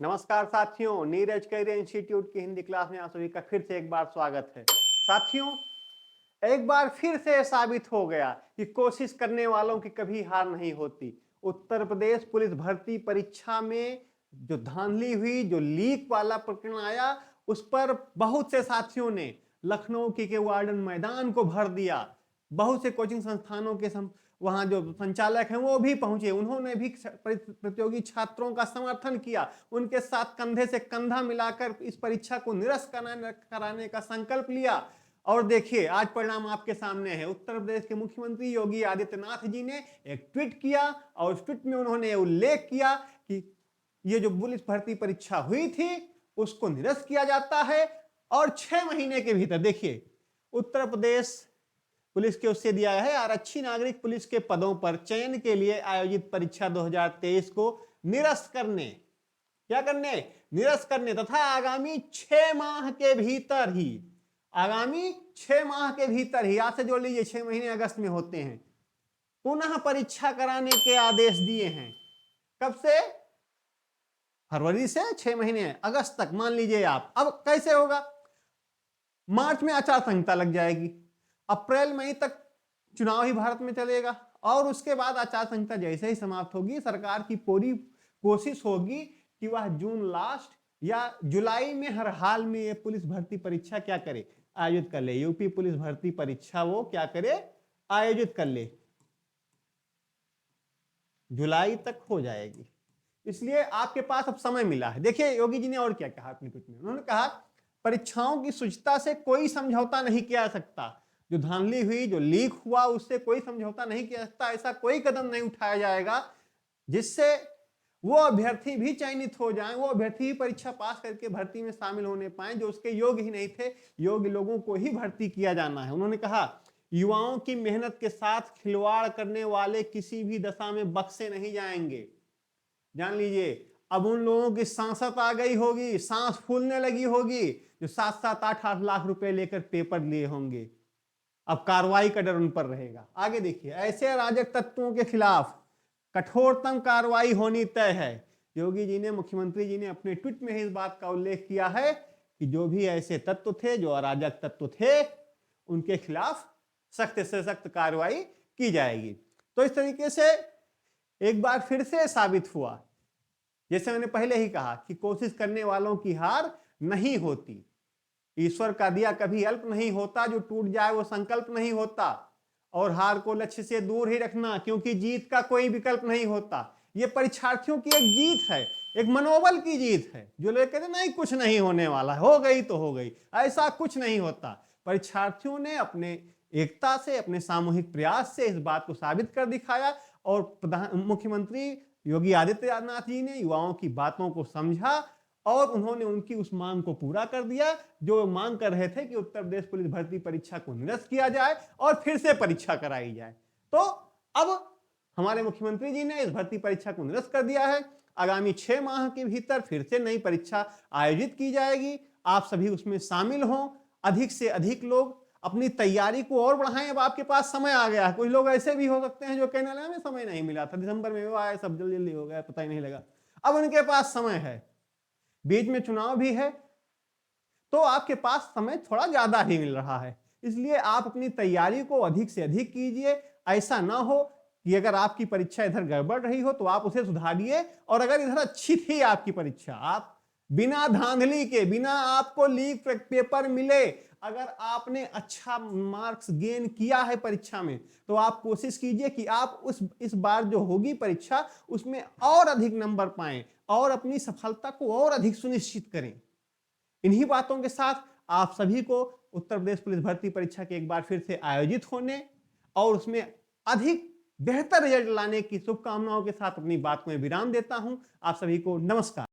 नमस्कार साथियों, Neeraj career institute की हिंदी क्लास में आप सभी का फिर से एक बार स्वागत है। साथियों, एक बार फिर से साबित हो गया कि कोशिश करने वालों की कभी हार नहीं होती। उत्तर प्रदेश पुलिस भर्ती परीक्षा में जो धांधली हुई, जो लीक वाला प्रकरण आया, उस पर बहुत से साथियों ने लखनऊ के वार्डन मैदान को भर दिया। बहुत से कोचिंग संस्थानों के वहां जो संचालक हैं वो भी पहुंचे, उन्होंने भी प्रतियोगी छात्रों का समर्थन किया, उनके साथ कंधे से कंधा मिलाकर इस परीक्षा को निरस्त कराने का संकल्प लिया। और देखिए, आज परिणाम आपके सामने है। उत्तर प्रदेश के मुख्यमंत्री योगी आदित्यनाथ जी ने एक ट्वीट किया और उस ट्वीट में उन्होंने उल्लेख किया कि ये जो पुलिस भर्ती परीक्षा हुई थी उसको निरस्त किया जाता है और 6 महीने के भीतर, देखिए, उत्तर प्रदेश पुलिस के उससे दिया है आरक्षी नागरिक पुलिस के पदों पर चयन के लिए आयोजित परीक्षा 2023 को निरस्त करने, क्या करने, निरस्त करने तथा आगामी 6 माह के भीतर ही, आगामी 6 माह के भीतर ही, आज से जोड़ लीजिए 6 महीने अगस्त में होते हैं, पुनः परीक्षा कराने के आदेश दिए हैं। कब से? फरवरी से 6 महीने अगस्त तक मान लीजिए आप। अब कैसे होगा? मार्च में आचार संहिता लग जाएगी, अप्रैल मई तक चुनाव ही भारत में चलेगा और उसके बाद आचार संहिता जैसे ही समाप्त होगी, सरकार की पूरी कोशिश होगी कि वह जून लास्ट या जुलाई में हर हाल में ये पुलिस भर्ती परीक्षा क्या करे, आयोजित कर ले। यूपी पुलिस भर्ती परीक्षा वो क्या करे, आयोजित कर ले, जुलाई तक हो जाएगी। इसलिए आपके पास अब समय मिला है। देखिए योगी जी ने और क्या कहा अपने ट्वीट में, उन्होंने कहा परीक्षाओं की शुचिता से कोई समझौता नहीं किया जा सकता। जो धांधली हुई, जो लीक हुआ, उससे कोई समझौता नहीं किया जा सकता। ऐसा कोई कदम नहीं उठाया जाएगा जिससे वो अभ्यर्थी भी चयनित हो जाएं, वो अभ्यर्थी ही परीक्षा पास करके भर्ती में शामिल होने पाए जो उसके योग्य ही नहीं थे। योग्य लोगों को ही भर्ती किया जाना है। उन्होंने कहा युवाओं की मेहनत के साथ खिलवाड़ करने वाले किसी भी दशा में बख्शे नहीं जाएंगे। जान लीजिए, अब उन लोगों की सांसत आ गई होगी, सांस फूलने लगी होगी, जो 7-7, 8-8 लाख रुपए लेकर पेपर लिए होंगे। अब कार्रवाई का डर उन पर रहेगा। आगे देखिए, ऐसे अराजक तत्वों के खिलाफ कठोरतम कार्रवाई होनी तय है। योगी जी ने, मुख्यमंत्री जी ने अपने ट्वीट में इस बात का उल्लेख किया है कि जो भी ऐसे तत्व थे, जो अराजक तत्व थे, उनके खिलाफ सख्त से सख्त कार्रवाई की जाएगी। तो इस तरीके से एक बार फिर से साबित हुआ, जैसे मैंने पहले ही कहा, कि कोशिश करने वालों की हार नहीं होती। ईश्वर का दिया कभी अल्प नहीं होता, जो टूट जाए वो संकल्प नहीं होता। और हार को लक्ष्य से दूर ही रखना, क्योंकि जीत का कोई विकल्प नहीं होता। ये परीक्षार्थियों की एक जीत है, एक मनोबल की जीत है। जो लोग कहते नहीं कुछ नहीं होने वाला, हो गई तो हो गई, ऐसा कुछ नहीं होता। परीक्षार्थियों ने अपने एकता से, अपने सामूहिक प्रयास से इस बात को साबित कर दिखाया और मुख्यमंत्री योगी आदित्यनाथ जी ने युवाओं की बातों को समझा और उन्होंने उनकी उस मांग को पूरा कर दिया जो मांग कर रहे थे कि उत्तर प्रदेश पुलिस भर्ती परीक्षा को निरस्त किया जाए और फिर से परीक्षा कराई जाए। तो अब हमारे मुख्यमंत्री जी ने इस भर्ती परीक्षा को निरस्त कर दिया है। आगामी 6 माह के भीतर फिर से नई परीक्षा आयोजित की जाएगी। आप सभी उसमें शामिल हों, अधिक से अधिक लोग अपनी तैयारी को और बढ़ाएं। अब आपके पास समय आ गया है। कुछ लोग ऐसे भी हो सकते हैं जो कहने लगे हमें समय नहीं मिला था, दिसंबर में वो आए, सब जल्दी जल्दी हो गया, पता ही नहीं लगा। अब उनके पास समय है, बीच में चुनाव भी है, तो आपके पास समय थोड़ा ज्यादा ही मिल रहा है। इसलिए आप अपनी तैयारी को अधिक से अधिक कीजिए। ऐसा ना हो कि अगर आपकी परीक्षा इधर गड़बड़ रही हो तो आप उसे सुधारिए, और अगर इधर अच्छी थी आपकी परीक्षा, आप बिना धांधली के, बिना आपको लीक पेपर मिले, अगर आपने अच्छा मार्क्स गेन किया है परीक्षा में, तो आप कोशिश कीजिए कि आप इस बार जो होगी परीक्षा उसमें और अधिक नंबर पाएं और अपनी सफलता को और अधिक सुनिश्चित करें। इन्हीं बातों के साथ आप सभी को उत्तर प्रदेश पुलिस भर्ती परीक्षा के एक बार फिर से आयोजित होने और उसमें अधिक बेहतर रिजल्ट लाने की शुभकामनाओं के साथ अपनी बात में विराम देता हूं। आप सभी को नमस्कार।